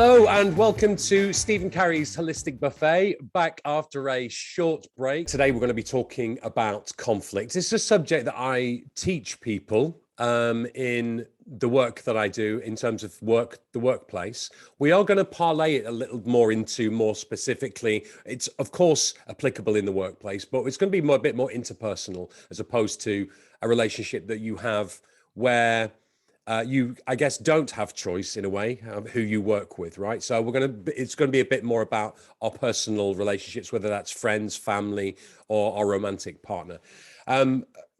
Hello and welcome to Stephen Carey's Holistic Buffet, back after a short break. Today we're going to be talking about conflict. It's a subject that I teach people in the work that I do in terms of the workplace. We are going to parlay it a little more into more specifically. It's of course applicable in the workplace, but it's going to be a bit more interpersonal as opposed to a relationship that you have where you, I guess, don't have choice in a way who you work with, right? So it's going to be a bit more about our personal relationships, whether that's friends, family, or our romantic partner.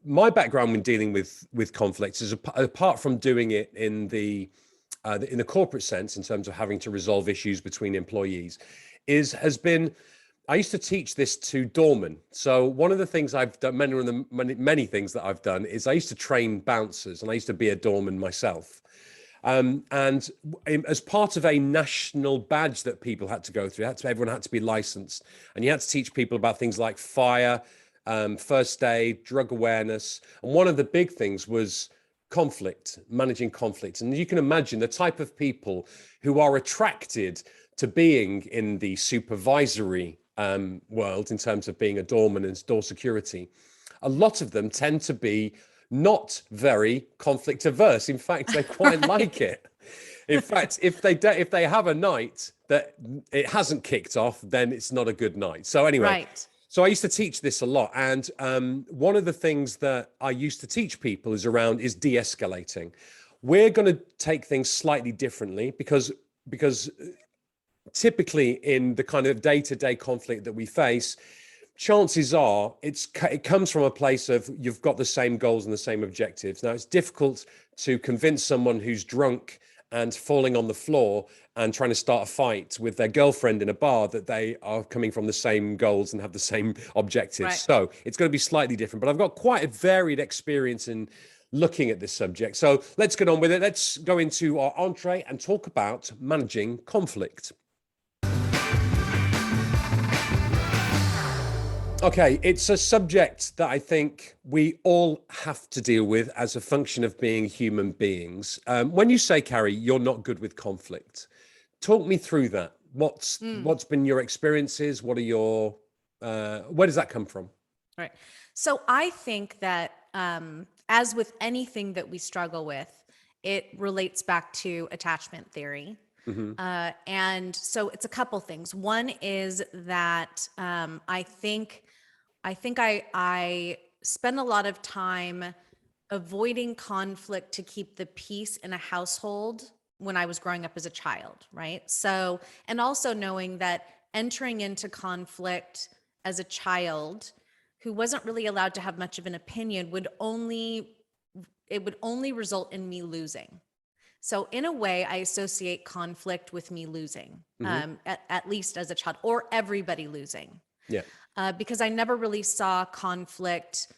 My background when dealing with conflicts is apart from doing it in the corporate sense, in terms of having to resolve issues between employees, has been. I used to teach this to doormen. So one of the things I've done, many things that I've done, is I used to train bouncers, and I used to be a doorman myself. And as part of a national badge that people had to go through, everyone had to be licensed, and you had to teach people about things like fire, first aid, drug awareness. And one of the big things was conflict, managing conflict. And you can imagine the type of people who are attracted to being in the supervisory world in terms of being a doorman and door security. A lot of them tend to be not very conflict averse. In fact, they quite like it. In fact, if they have a night that it hasn't kicked off, then it's not a good night. So anyway, right. So I used to teach this a lot. And one of the things that I used to teach people is de-escalating. We're going to take things slightly differently because typically in the kind of day-to-day conflict that we face, chances are it comes from a place of you've got the same goals and the same objectives. Now, it's difficult to convince someone who's drunk and falling on the floor and trying to start a fight with their girlfriend in a bar that they are coming from the same goals and have the same objectives. Right. So it's going to be slightly different, but I've got quite a varied experience in looking at this subject. So let's get on with it. Let's go into our entree and talk about managing conflict. Okay, it's a subject that I think we all have to deal with as a function of being human beings. When you say, Carey, you're not good with conflict, talk me through that. What's been your experiences? What are your, where does that come from? Right. So I think that as with anything that we struggle with, it relates back to attachment theory. Mm-hmm. And so it's a couple things. One is that I think I spend a lot of time avoiding conflict to keep the peace in a household when I was growing up as a child, right? So, and also knowing that entering into conflict as a child who wasn't really allowed to have much of an opinion would only result in me losing. So in a way, I associate conflict with me losing, at least as a child, or everybody losing. Yeah. Because I never really saw conflict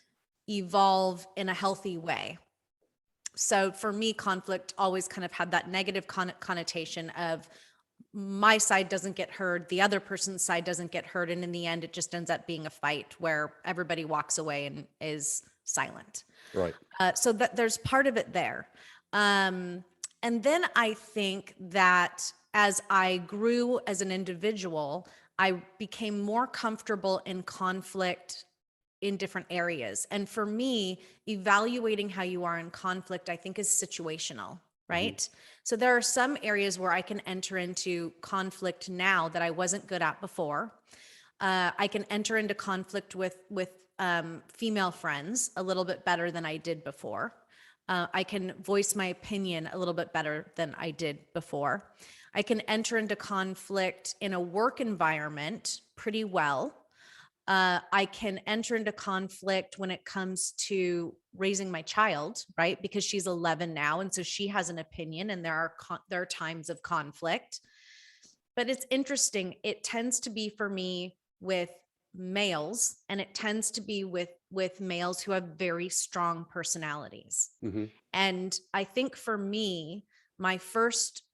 evolve in a healthy way. So for me, conflict always kind of had that negative connotation of my side doesn't get heard, the other person's side doesn't get heard. And in the end, it just ends up being a fight where everybody walks away and is silent. Right. So that there's part of it there. And then I think that as I grew as an individual, I became more comfortable in conflict in different areas. And for me, evaluating how you are in conflict, I think is situational, right? Mm-hmm. So there are some areas where I can enter into conflict now that I wasn't good at before. I can enter into conflict with female friends a little bit better than I did before. I can voice my opinion a little bit better than I did before. I can enter into conflict in a work environment pretty well. I can enter into conflict when it comes to raising my child, right? Because she's 11 now. And so she has an opinion and there are times of conflict. But it's interesting. It tends to be for me with males, and it tends to be with males who have very strong personalities. Mm-hmm. And I think for me, my first,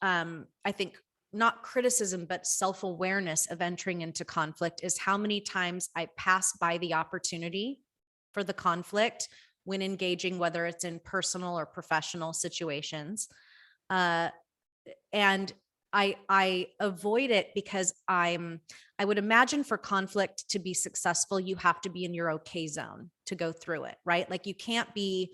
I think not criticism, but self-awareness of entering into conflict is how many times I pass by the opportunity for the conflict when engaging, whether it's in personal or professional situations. and I avoid it because I would imagine for conflict to be successful, you have to be in your okay zone to go through it, right? Like you can't be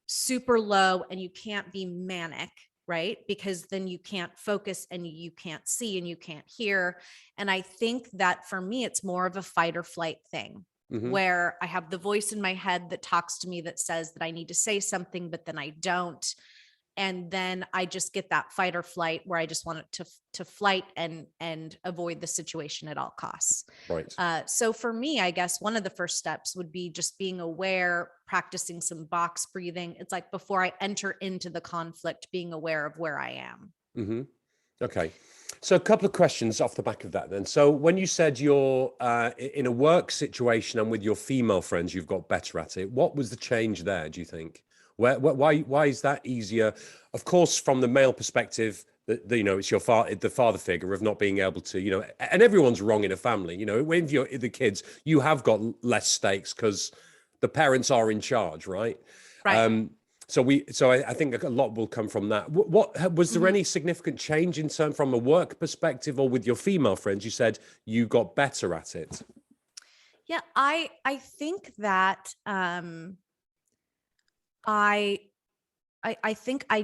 super low and you can't be manic, right? Because then you can't focus and you can't see and you can't hear. And I think that for me, it's more of a fight or flight thing. Where I have the voice in my head that talks to me that says that I need to say something, but then I don't. And then I just get that fight or flight where I just want it to flight and avoid the situation at all costs. Right. So for me, I guess one of the first steps would be just being aware, practicing some box breathing. It's like before I enter into the conflict, being aware of where I am. Okay. So a couple of questions off the back of that then. So when you said you're in a work situation and with your female friends, you've got better at it. What was the change there, do you think? Why is that easier? Of course, from the male perspective, it's your the father figure of not being able to, and everyone's wrong in a family. When you're the kids, you have got less stakes because the parents are in charge, right? Right. So I think a lot will come from that. What was there any significant change in terms from a work perspective or with your female friends? You said you got better at it. Yeah, I think that I think I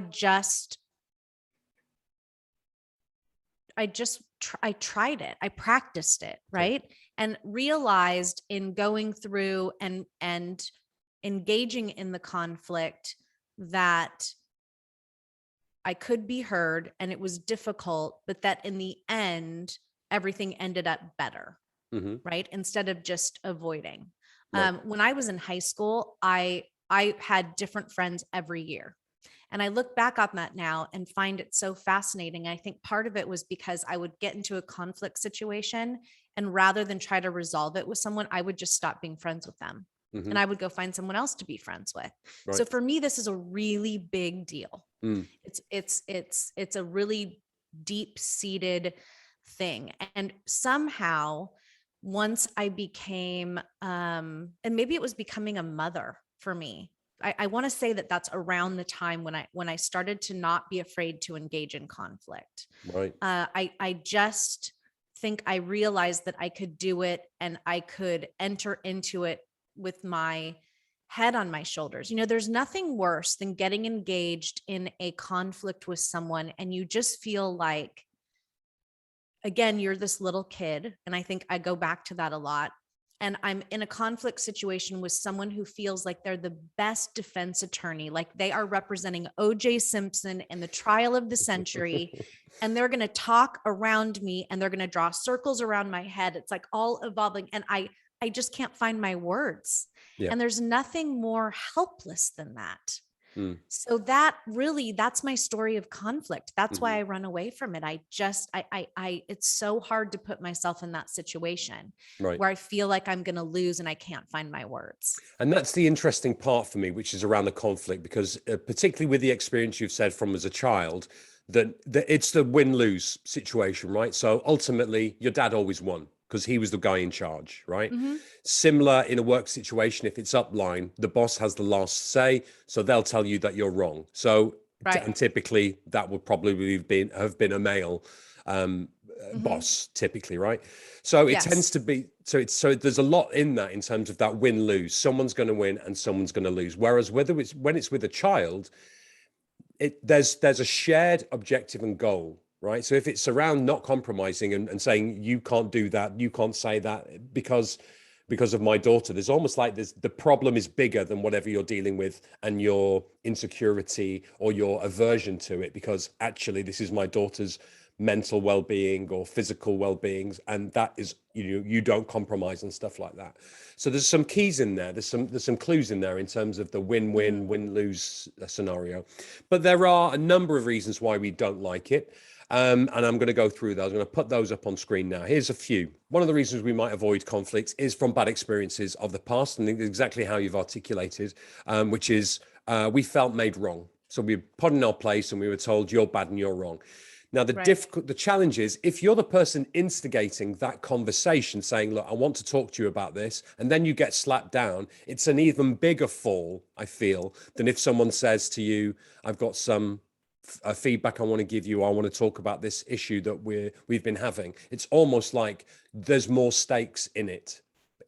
tried it. I practiced it, right? Okay. And realized in going through and engaging in the conflict that I could be heard and it was difficult, but that in the end, everything ended up better, right? Instead of just avoiding. Right. When I was in high school, I had different friends every year. And I look back on that now and find it so fascinating. I think part of it was because I would get into a conflict situation, and rather than try to resolve it with someone, I would just stop being friends with them. And I would go find someone else to be friends with. Right. So for me, this is a really big deal. It's a really deep-seated thing. And somehow, once I became, and maybe it was becoming a mother for me. I want to say that that's around the time when I started to not be afraid to engage in conflict. Right. I just think I realized that I could do it and I could enter into it with my head on my shoulders. There's nothing worse than getting engaged in a conflict with someone and you just feel like, again, you're this little kid. And I think I go back to that a lot. And I'm in a conflict situation with someone who feels like they're the best defense attorney, like they are representing O.J. Simpson in the trial of the century. And they're going to talk around me and they're going to draw circles around my head. It's like all evolving. And I just can't find my words. Yeah. And there's nothing more helpless than that. So that's my story of conflict. That's why I run away from it. It's so hard to put myself in that situation, right, where I feel like I'm going to lose and I can't find my words. And that's the interesting part for me, which is around the conflict, because particularly with the experience you've said from as a child, that it's the win-lose situation, right? So ultimately your dad always won because he was the guy in charge, right? Similar in a work situation, if it's upline, the boss has the last say, so they'll tell you that you're wrong. So, right. And typically that would probably have been a male boss, typically, right? So it tends to be, so there's a lot in that in terms of that win-lose. Someone's going to win and someone's going to lose. Whereas when it's with a child, there's a shared objective and goal. Right. So if it's around not compromising and saying you can't do that, you can't say that because of my daughter, there's almost like the problem is bigger than whatever you're dealing with and your insecurity or your aversion to it, because actually this is my daughter's mental well-being or physical well-being, and that is you don't compromise and stuff like that. So there's some keys in there, there's some clues in there in terms of the win-win win-lose scenario, but there are a number of reasons why we don't like it. And I'm going to go through those. I'm going to put those up on screen now. Here's a few. One of the reasons we might avoid conflicts is from bad experiences of the past, and exactly how you've articulated, which is we felt made wrong. So we were put in our place and we were told you're bad and you're wrong. Now, the challenge is if you're the person instigating that conversation, saying, look, I want to talk to you about this, and then you get slapped down, it's an even bigger fall, I feel, than if someone says to you, I've got some feedback I want to give you. I want to talk about this issue that we've been having. It's almost like there's more stakes in it.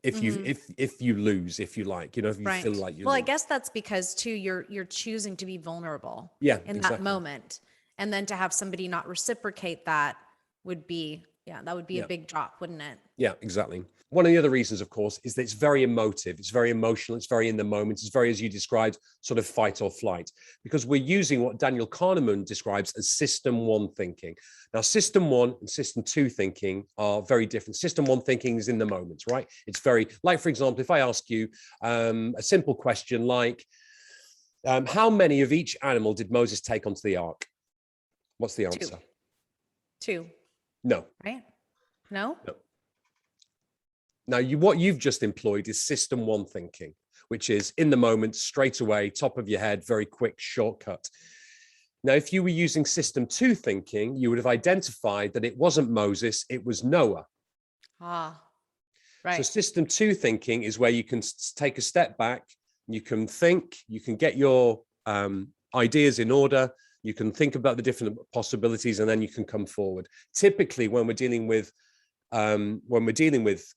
If you if you lose, if you like, if you feel Right. like you Well, I lose. guess that's because too you're choosing to be vulnerable Yeah, in that exactly. moment. And then to have somebody not reciprocate that would be, that would be a Yeah. big drop, wouldn't it? Yeah, exactly. One of the other reasons, of course, is that it's very emotive. It's very emotional. It's very in the moment. It's very, as you described, sort of fight or flight, because we're using what Daniel Kahneman describes as system one thinking. Now, system one and system two thinking are very different. System one thinking is in the moment, right? It's very, like, for example, if I ask you a simple question like, how many of each animal did Moses take onto the ark? What's the answer? Two, No. right? No? No. Now, what you've just employed is system one thinking, which is in the moment, straight away, top of your head, very quick shortcut. Now, if you were using system two thinking, you would have identified that it wasn't Moses, it was Noah. Ah, So right. system two thinking is where you can take a step back, you can think, you can get your ideas in order, you can think about the different possibilities, and then you can come forward. Typically, when we're dealing with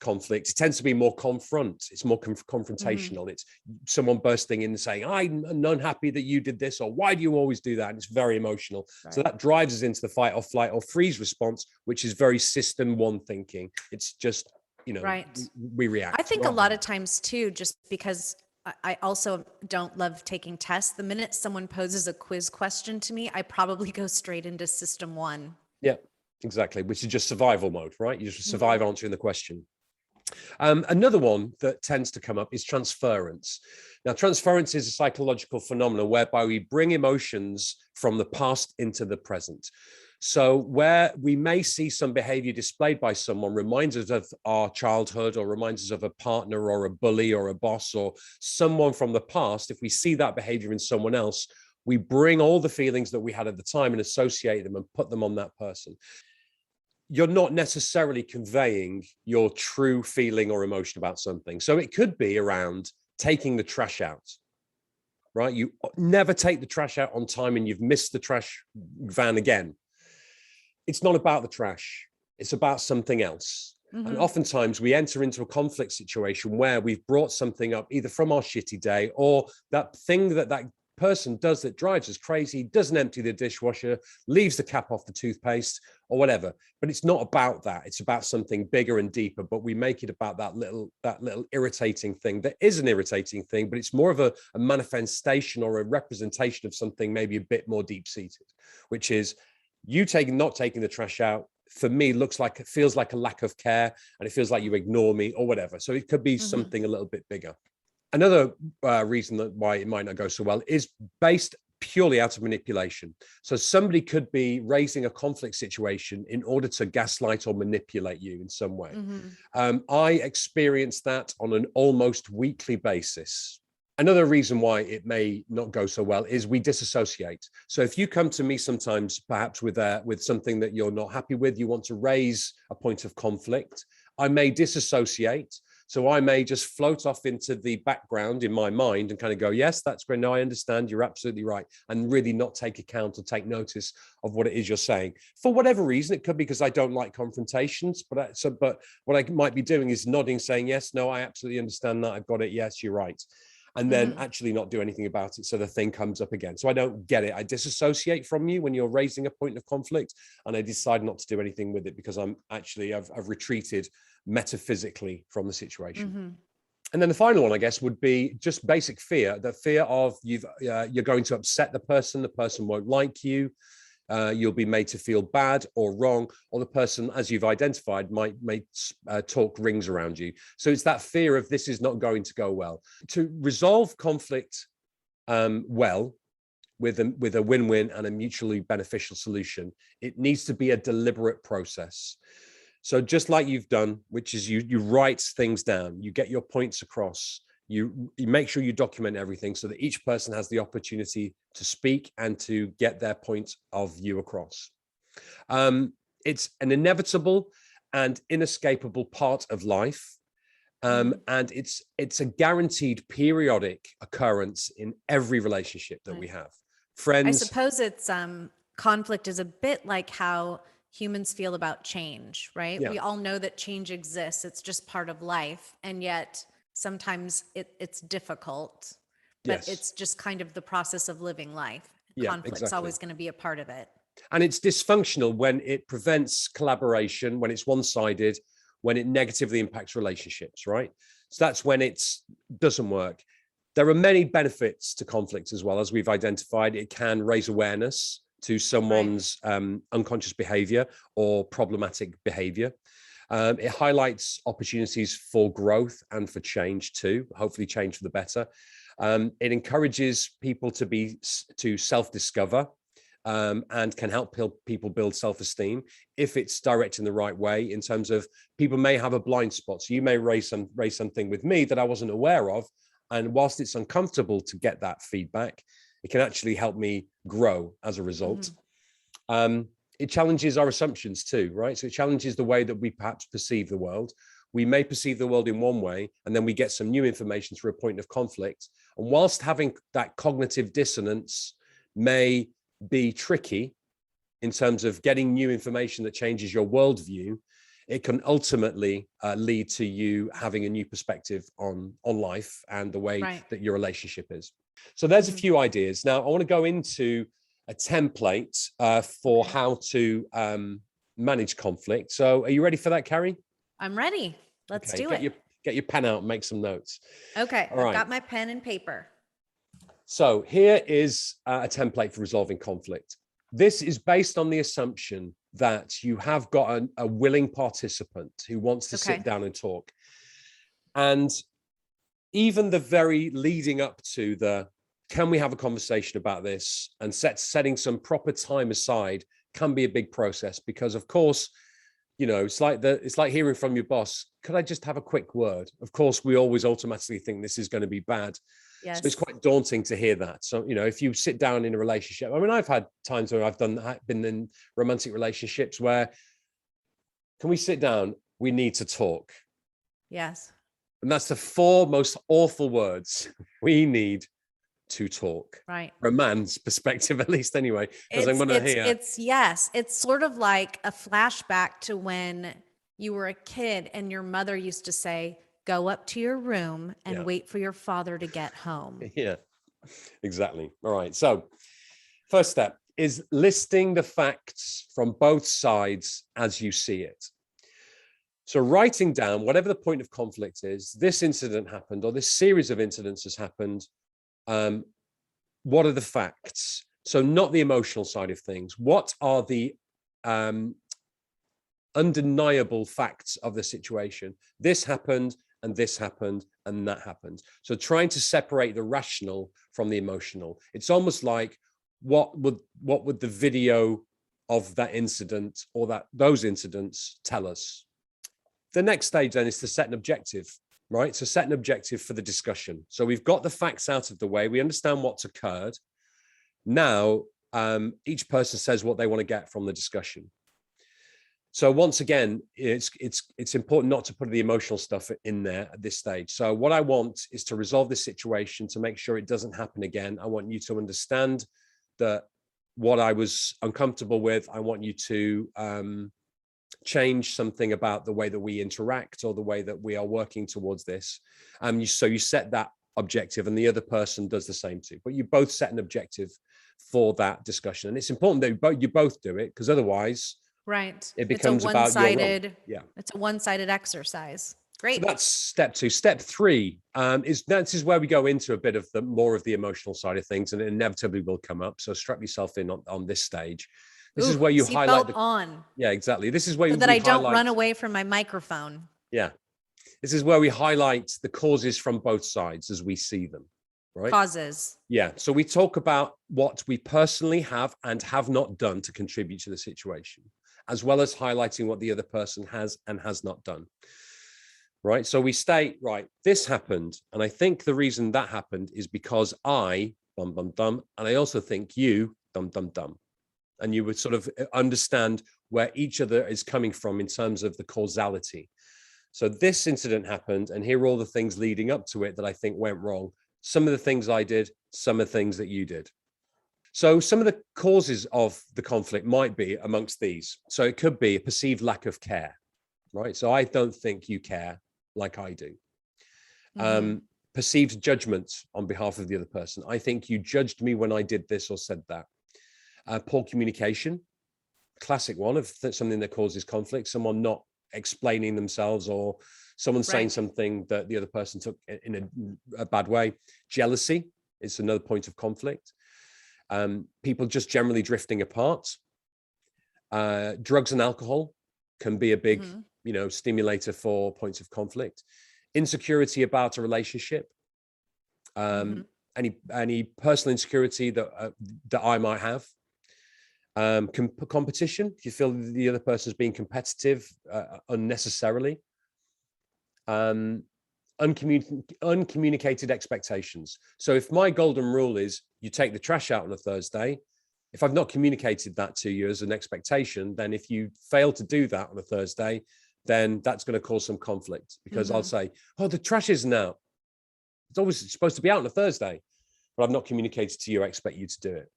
conflict, it tends to be more it's more confrontational. It's someone bursting in and saying, I'm unhappy that you did this, or why do you always do that? And it's very emotional. Right. So that drives us into the fight or flight or freeze response, which is very system one thinking. It's just, Right. we react. I think a lot of times too, just because I also don't love taking tests, the minute someone poses a quiz question to me, I probably go straight into system one. Yeah, exactly. Which is just survival mode, right? You just survive answering the question. Another one that tends to come up is transference. Now, transference is a psychological phenomenon whereby we bring emotions from the past into the present. So where we may see some behavior displayed by someone reminds us of our childhood, or reminds us of a partner or a bully or a boss or someone from the past, if we see that behavior in someone else, we bring all the feelings that we had at the time and associate them and put them on that person. You're not necessarily conveying your true feeling or emotion about something. So it could be around taking the trash out, right? You never take the trash out on time and you've missed the trash van again. It's not about the trash. It's about something else. And oftentimes we enter into a conflict situation where we've brought something up either from our shitty day, or that thing that person does that drives us crazy, doesn't empty the dishwasher, leaves the cap off the toothpaste or whatever. But it's not about that. It's about something bigger and deeper, but we make it about that little irritating thing that is an irritating thing, but it's more of a manifestation or a representation of something maybe a bit more deep-seated, which is you not taking the trash out. For me, it feels like a lack of care, and it feels like you ignore me or whatever. So it could be something a little bit bigger. Another reason why it might not go so well is based purely out of manipulation. So somebody could be raising a conflict situation in order to gaslight or manipulate you in some way. I experience that on an almost weekly basis. Another reason why it may not go so well is we disassociate. So if you come to me sometimes, perhaps with something that you're not happy with, you want to raise a point of conflict, I may disassociate. So I may just float off into the background in my mind and kind of go, yes, that's great. No, I understand. You're absolutely right. And really not take account or take notice of what it is you're saying. For whatever reason, it could be because I don't like confrontations, but what I might be doing is nodding, saying, yes, no, I absolutely understand that. I've got it. Yes, you're right. And then actually not do anything about it. So the thing comes up again. So I don't get it. I disassociate from you when you're raising a point of conflict, and I decide not to do anything with it because I've retreated metaphysically from the situation. And then the final one, I guess, would be just basic fear, the fear of you're going to upset the person won't like you, you'll be made to feel bad or wrong, or the person, as you've identified, might talk rings around you. So it's that fear of this is not going to go well. To resolve conflict well, with a win-win and a mutually beneficial solution, it needs to be a deliberate process. So just like you've done, which is you write things down, you get your points across, you make sure you document everything so that each person has the opportunity to speak and to get their point of view across. It's an inevitable and inescapable part of life. And it's a guaranteed periodic occurrence in every relationship that we have. I friends. suppose it's conflict is a bit like how humans feel about change, right? Yeah. We all know that change exists. It's just part of life. And yet sometimes it's difficult, but Yes. it's just kind of the process of living life. Yeah, Conflict's exactly. always going to be a part of it. And it's dysfunctional when it prevents collaboration, when it's one-sided, when it negatively impacts relationships, right? So that's when it doesn't work. There are many benefits to conflict as well, as we've identified. It can raise awareness to someone's unconscious behavior or problematic behavior. It highlights opportunities for growth and for change too, hopefully change for the better. It encourages people to self-discover, and can help people build self-esteem if it's directed in the right way. In terms of, people may have a blind spot, so you may raise something with me that I wasn't aware of, and whilst it's uncomfortable to get that feedback, it can actually help me grow as a result. It challenges our assumptions too, right? So it challenges the way that we perhaps perceive the world. We may perceive the world in one way, and then we get some new information through a point of conflict. And whilst having that cognitive dissonance may be tricky in terms of getting new information that changes your worldview, it can ultimately lead to you having a new perspective on life and the way that your relationship is. So there's a few ideas. Now I want to go into a template for how to manage conflict. So are you ready for that, Carrie? I'm ready. Let's do it. Get your pen out and make some notes. Okay, All right. I've got my pen and paper. So here is a template for resolving conflict. This is based on the assumption that you have got a willing participant who wants to sit down and talk. And even the very leading up to the, can we have a conversation about this, and setting some proper time aside can be a big process, because of course, you know, it's like hearing from your boss, could I just have a quick word? Of course, we always automatically think this is going to be bad. Yes. So it's quite daunting to hear that. So, you know, if you sit down in a relationship, I mean, I've had times where I've been in romantic relationships where, can we sit down? We need to talk. Yes. And that's the 4 most awful words. We need to talk. Right. From a man's perspective, at least anyway, because I'm going to hear. It's sort of like a flashback to when you were a kid and your mother used to say, go up to your room and wait for your father to get home. Yeah, exactly. All right. So first step is listing the facts from both sides as you see it. So writing down whatever the point of conflict is, this incident happened, or this series of incidents has happened. What are the facts? So not the emotional side of things. What are the undeniable facts of the situation? This happened, and this happened, and that happened. So trying to separate the rational from the emotional. It's almost like, what would the video of that incident or those incidents tell us? The next stage then is to set an objective, right? So set an objective for the discussion. So we've got the facts out of the way. We understand what's occurred. Now, each person says what they want to get from the discussion. So once again, it's important not to put the emotional stuff in there at this stage. So what I want is to resolve this situation, to make sure it doesn't happen again. I want you to understand that what I was uncomfortable with, I want you to change something about the way that we interact or the way that we are working towards this. So you set that objective, and the other person does the same too. But you both set an objective for that discussion. And it's important that you both do it, because otherwise, right, it becomes about your role. Yeah, it's a one-sided exercise. Great. So that's step 2. Step 3 is where we go into a bit of more of the emotional side of things, and it inevitably will come up. So strap yourself in on this stage. This is where you highlight on. Yeah, exactly. This is where that I don't run away from my microphone. Yeah, this is where we highlight the causes from both sides as we see them. Right? Causes. Yeah. So we talk about what we personally have and have not done to contribute to the situation, as well as highlighting what the other person has and has not done. Right. So we state, right, this happened, and I think the reason that happened is because I, dum, dum, dum, and I also think you, dum, dum, dum. And you would sort of understand where each other is coming from in terms of the causality. So this incident happened, and here are all the things leading up to it that I think went wrong. Some of the things I did, some of the things that you did. So some of the causes of the conflict might be amongst these. So it could be a perceived lack of care, right? So I don't think you care like I do. Mm-hmm. Perceived judgment on behalf of the other person. I think you judged me when I did this or said that. Poor communication, classic one of something that causes conflict. Someone not explaining themselves, or someone saying Right. something that the other person took in a bad way. Jealousy is another point of conflict. People just generally drifting apart. Drugs and alcohol can be a big, Mm-hmm. stimulator for points of conflict. Insecurity about a relationship. Mm-hmm. Any personal insecurity that I might have. Competition. If you feel the other person is being competitive unnecessarily. Uncommunicated expectations. So if my golden rule is you take the trash out on a Thursday, if I've not communicated that to you as an expectation, then if you fail to do that on a Thursday, then that's going to cause some conflict, because I'll say, oh, the trash isn't out. It's always supposed to be out on a Thursday, but I've not communicated to you, I expect you to do it.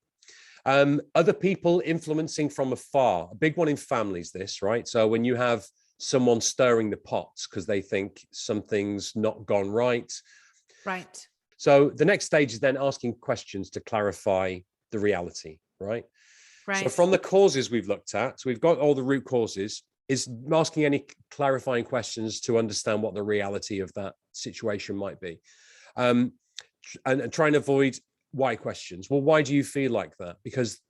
Other people influencing from afar. A big one in families, this, right? So when you have someone stirring the pots because they think something's not gone right. Right. So the next stage is then asking questions to clarify the reality, right? So Right. from the causes we've looked at, so we've got all the root causes, is asking any clarifying questions to understand what the reality of that situation might be. And try and avoid why questions. Well, why do you feel like that? Because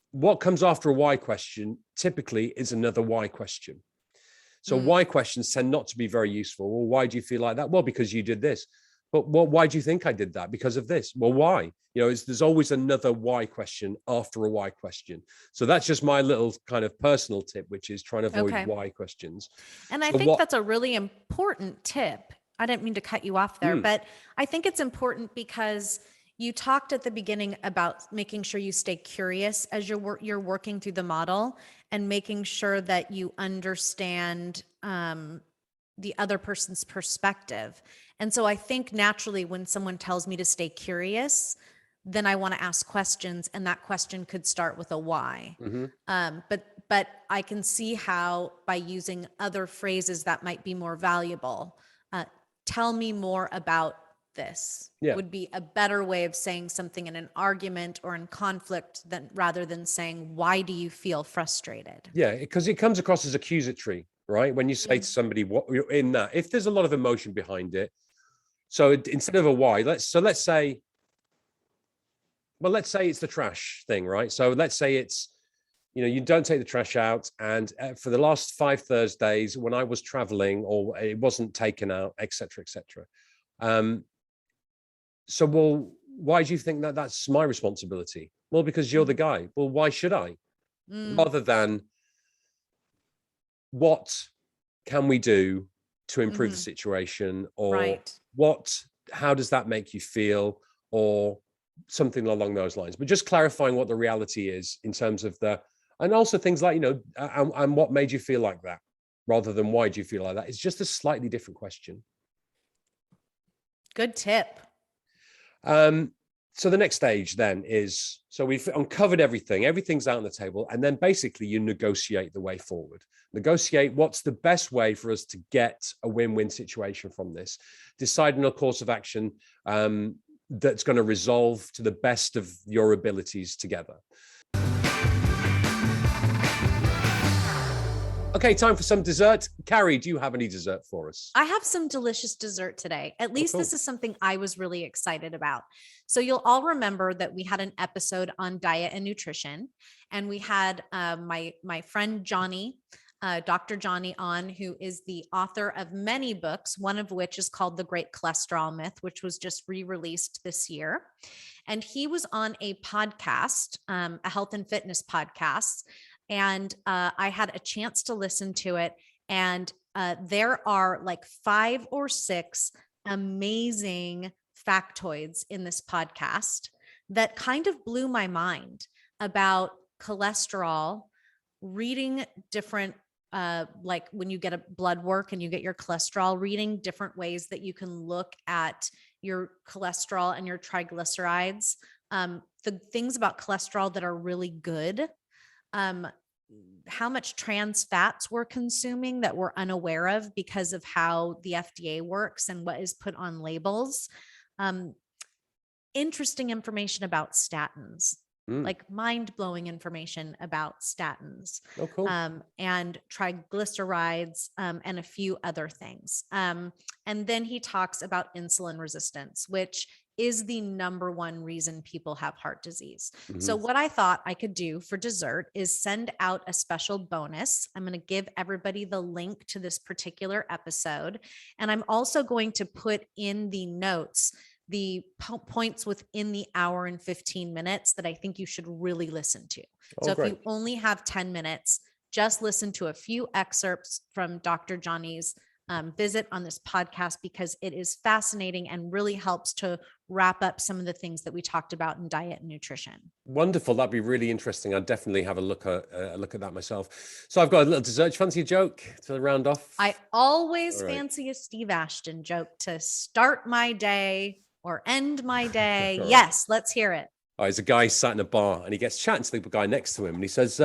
what comes after a why question typically is another why question. So why questions tend not to be very useful. Well, why do you feel like that? Well, because you did this. But why do you think I did that? Because of this. Well, why? There's always another why question after a why question. So that's just my little kind of personal tip, which is trying to avoid Okay. why questions. And I So think that's a really important tip. I didn't mean to cut you off there, Hmm. but I think it's important because you talked at the beginning about making sure you stay curious as you're working through the model, and making sure that you understand the other person's perspective. And so I think naturally when someone tells me to stay curious, then I want to ask questions, and that question could start with a why. But I can see how by using other phrases that might be more valuable. Tell me more about this Yeah. would be a better way of saying something in an argument or in conflict, rather than saying, why do you feel frustrated? Yeah, because it comes across as accusatory, right? When you say to somebody what you're in that, if there's a lot of emotion behind it. So instead of a why, let's say it's the trash thing, right? So let's say it's, you don't take the trash out, and for the last 5 Thursdays when I was traveling, or it wasn't taken out, etc., etc. So, well, why do you think that that's my responsibility? Well, because you're the guy. Well, why should I? Rather than what can we do to improve the situation, or Right. how does that make you feel, or something along those lines. But just clarifying what the reality is in terms of and also things like, and what made you feel like that, rather than why do you feel like that. It's just a slightly different question. Good tip. So the next stage then is, so we've uncovered everything's out on the table, and then basically you negotiate the way forward. Negotiate what's the best way for us to get a win-win situation from this. Deciding a course of action that's going to resolve to the best of your abilities together. Okay, time for some dessert. Carrie, do you have any dessert for us? I have some delicious dessert today. At least cool. this is something I was really excited about. So you'll all remember that we had an episode on diet and nutrition, and we had my friend Johnny, Dr. Johnny, on, who is the author of many books, one of which is called The Great Cholesterol Myth, which was just re-released this year. And he was on a podcast, a health and fitness podcast, and I had a chance to listen to it. And there are like 5 or 6 amazing factoids in this podcast that kind of blew my mind about cholesterol, reading different, like when you get a blood work and you get your cholesterol reading, different ways that you can look at your cholesterol and your triglycerides the things about cholesterol that are really good, how much trans fats we're consuming that we're unaware of because of how the FDA works and what is put on labels. Interesting information about statins, like mind-blowing information about statins, Oh, cool. and triglycerides, and a few other things. And then he talks about insulin resistance, which is the number one reason people have heart disease. So what I thought I could do for dessert is send out a special bonus. I'm going to give everybody the link to this particular episode. And I'm also going to put in the notes the points within the hour and 15 minutes that I think you should really listen to. So if you only have 10 minutes, just listen to a few excerpts from Dr. Johnny's visit on this podcast, because it is fascinating and really helps to wrap up some of the things that we talked about in diet and nutrition. Wonderful. That'd be really interesting. I'd definitely have a look at that myself. So I've got a little dessert. Fancy a joke to round off? I always fancy a Steve Ashton joke to start my day or end my day. Yes, let's hear it. Oh, there's a guy sat in a bar and he gets chatting to the guy next to him and he says,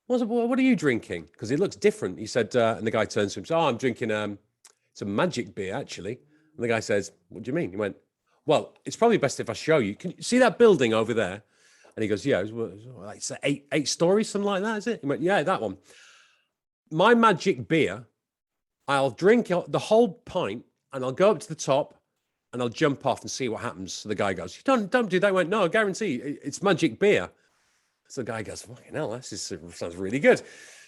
what are you drinking? Because it looks different. He said, and the guy turns to him and says, I'm drinking it's a magic beer, actually. And the guy says, what do you mean? He went, well, it's probably best if I show you. Can you see that building over there? And he goes, yeah, it's eight stories, something like that, is it? He went, yeah, that one. My magic beer, I'll drink the whole pint and I'll go up to the top and I'll jump off and see what happens. So the guy goes, don't do that. He went, no, I guarantee it's magic beer. So the guy goes, fucking hell, sounds really good.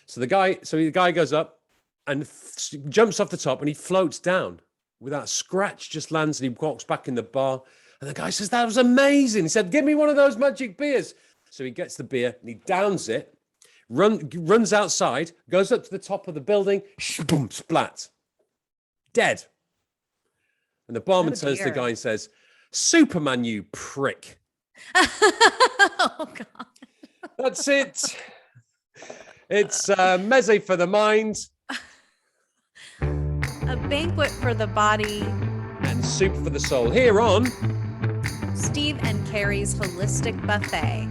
So the guy goes up and jumps off the top and he floats down without a scratch, just lands and he walks back in the bar. And the guy says, that was amazing. He said, give me one of those magic beers. So he gets the beer and he downs it, runs outside, goes up to the top of the building, boom, splat, dead. And the barman turns to the guy and says, Superman, you prick. Oh, God. That's it. It's meze for the mind. A banquet for the body. And soup for the soul. Here on Steve and Carrie's Holistic Buffet.